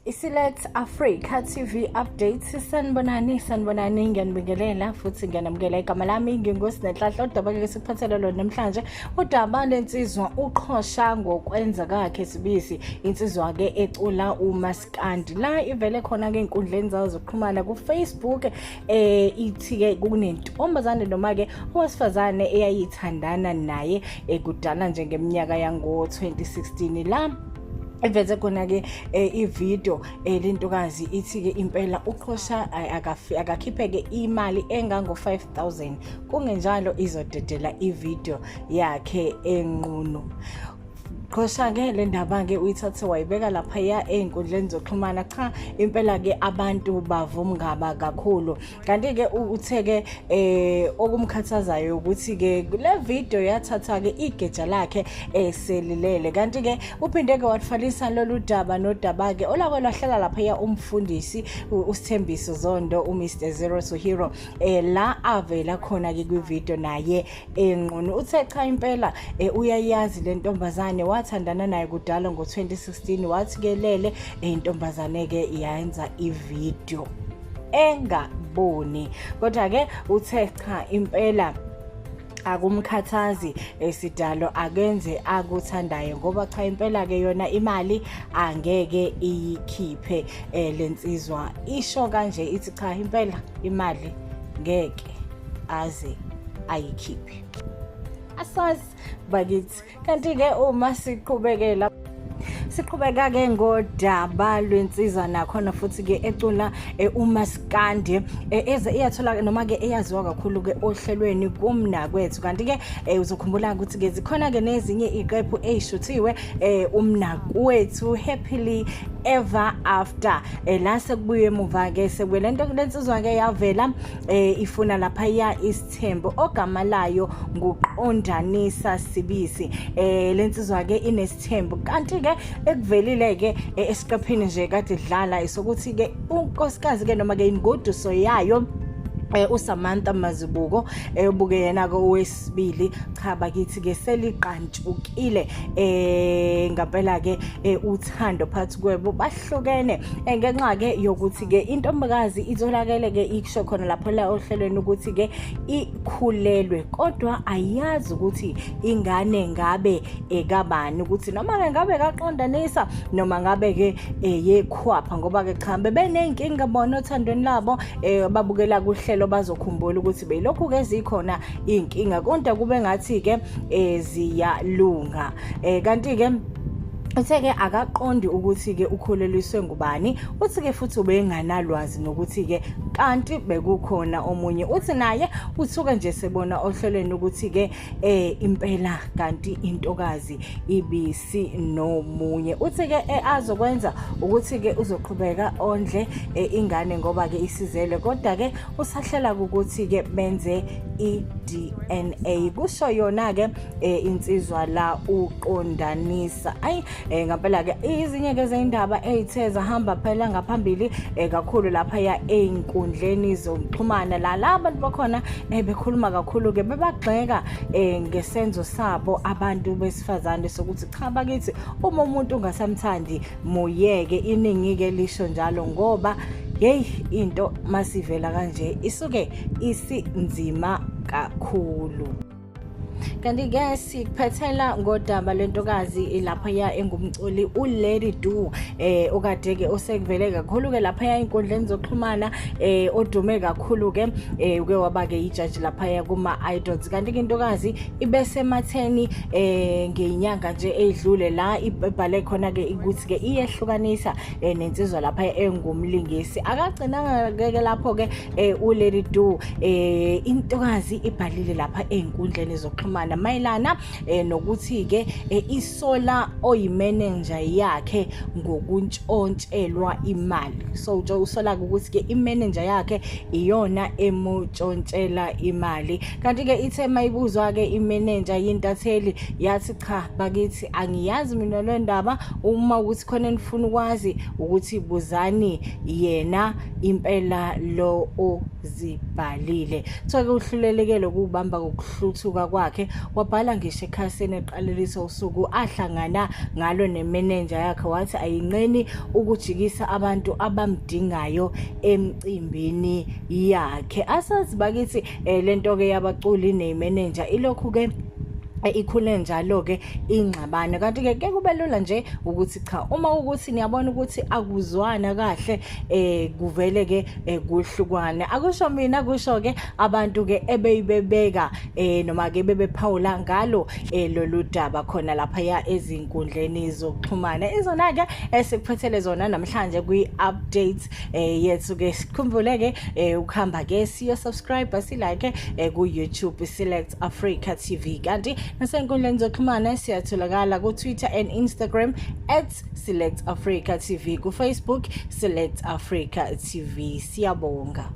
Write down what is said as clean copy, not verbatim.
Select Africa TV updates sanibonani ngiyanibingelela futhi ngiyanamukela igama lami ngingosinenhlahla udaba ke sikuphathela lona namhlanje udaba lensizwa uQhoshangokwenza kwakhe sibisi insizwa ke ecula umaskandi la ivele khona ke inkundleni zayo zokuxhumana ku Facebook ithi ke kunentombazane noma ke owesifazane eyayithandana naye kudala njengeminyaka yango 2016 la eveze khona ke ivideo lentokazi ithi ke impela uQhosha akakhiphe ke imali engango 5,000 kungenjalo izodedela ivideo yakhe enqunu. Qhosha ke le ndaba ke uyithathe wayibeka lapha einkundleni zokuxhumana cha impela ke abantu bavumngaba kakhulu kanti ke uthe ke okumkhathazayo ukuthi ke le video yathatha ke igeja lakhe selilele kanti ke uphinde ke watfalisa lolu daba nodaba ke olako lahlala lapha umfundisi uSthembiso Zondo uMr Zero to Hero la avela khona ke kwi video naye enqunu uthe cha impela uyayazi le ntombazane wathandana naye kudala ngo 2016 wathi ke lele intombazane ke iyenza ivideo engaboni kodwa ke uthe cha impela akumkhathazi esidalo akenze akuthandayo ngoba cha impela ke yona imali angeke iyikhiphe lensizwa isho kanje ithi cha impela imali ngeke aze ayikhiphe asazi bakithi kanti ke uma siqhubekela siqhubeka ke ngodaba lwensiza nakhona futhi ke ecula umaskandi eze iyathola noma ke eyaziwa kakhulu ke ohlelweni kumnakwethu kanti ke uzokhumbula ukuthi ke zikhona ke nezinye iqephu ezishuthiwe umnakwethu happily ever after la sekubuye emuva ke sekwelento lensizwa ke yavela ifuna lapha isithembu ogama layo nguqondanisa sibisi lensizwa ke inesithembu kanti ke ekuvelile ke esiqephini nje kade dlala isokuthi ke unkosikazi ke noma ke ingoduso yayo uSamantha Mazibuko ebuke yena ko wesibili cha bakithi ke seliqantshukile ngempela ke uthando phathi kwebo bahlukene ngenxa ke yokuthi ke intombakazi itholakele ke ikusho khona lapho la ohlelweni ukuthi ke ikhulelwe kodwa ayazi ukuthi ingane ngabe ekabani ukuthi noma ke ngabe kaqondanisa noma ngabe ke yekhwapha ngoba ke cha bebenenkinga bona othandweni labo babukela kuhle bazokhumbula ukuthi belokhu ke zikhona inkinga konke kube ngathi ke ziyalunga kanti ke uthe ke akaqondi ukuthi ke ukholeliswe ngubani uthi ke futhi ubenganalwazi nokuthi ke kanti bekukhona omunye uthi naye uthuke nje sebona ohlelweni ukuthi ke impela kanti intokazi ibisi nomunye uthi ke azokwenza ukuthi ke uzoqhubeka ondle ingane ngoba ke isizele kodwa ke usahlela ukuthi ke benze iDNA kusho yona ke insizwa la uqondanisa ngempela ke izinye ke zeindaba ezithe zahamba phela ngaphambili kakhulu lapha einkundleni zokuxhumana la abantu bakhona bekhuluma kakhulu ke bebagxeka ngesenzo sabo abantu besifazane sokuthi cha bakithi uma umuntu ungasamthandi muyeke iningi ke lisho njalo ngoba hey into masivela kanje isuke isinzima kakhulu kanti ke siphathela ngodaba lentokazi lapha engumculi uLady Du okade ke osekuvele kakhulu ke lapha einkundleni zokuxhumana odume kakhulu ke uke waba ke ijudge lapha kuma idols kanti ke intokazi ibese matheni ngeinyanga nje edlule la ibhale khona ke ukuthi ke iyehlukanisa nensizwa lapha engumlingisi akagcinanga ke lapho ke uLady Du intokazi ibhalile lapha einkundleni zokuxhumana mayelana nokuthi ke isola oyimanager yakhe ngokuntshontshelwa imali so usola ukuthi ke imanager yakhe iyona emuntshontshelwa imali kanti ke ithe mayibuzwa ke imanager yintatheli yathi cha bakithi angiyazi mina le ndaba uma ukuthi khona nifuna ukwazi ukuthi buzani yena impela lo ozibhalile so ke uhlulelekele ukubamba ukuhluthuka kwakhe wabhala ngisho ekhasini eqalelisa usuku ahlangana ngalo nemanager yakhe wathi ayinqeni ukujikisa abantu abamdingayo emcimbini yakhe. Asazi bakithi lento ke yabaculi nemanager ilokhu ke ikhule njalo ke ingxabano, kanti ke kube lula nje ukuthi cha uma ukuthi niyabona ukuthi akuzwana kahle kuvele ke kuhlukwane. Akusho mina kusho ke abantu ke ebeyibebeka noma ke bebephawula ngalo lolu daba khona lapha ya ezinkundleni zokuxhumana. Izona ke esikuphethele zona namhlanje kwi-update yethu ke. Sikhumbule ke ukuhamba ke siyo subscribe silike ku YouTube Select Africa TV, kanti nasenkundleni zokuxhumana siyatholakala ku Twitter and Instagram @Select Africa TV, ku Facebook Select Africa TV. Siyabonga.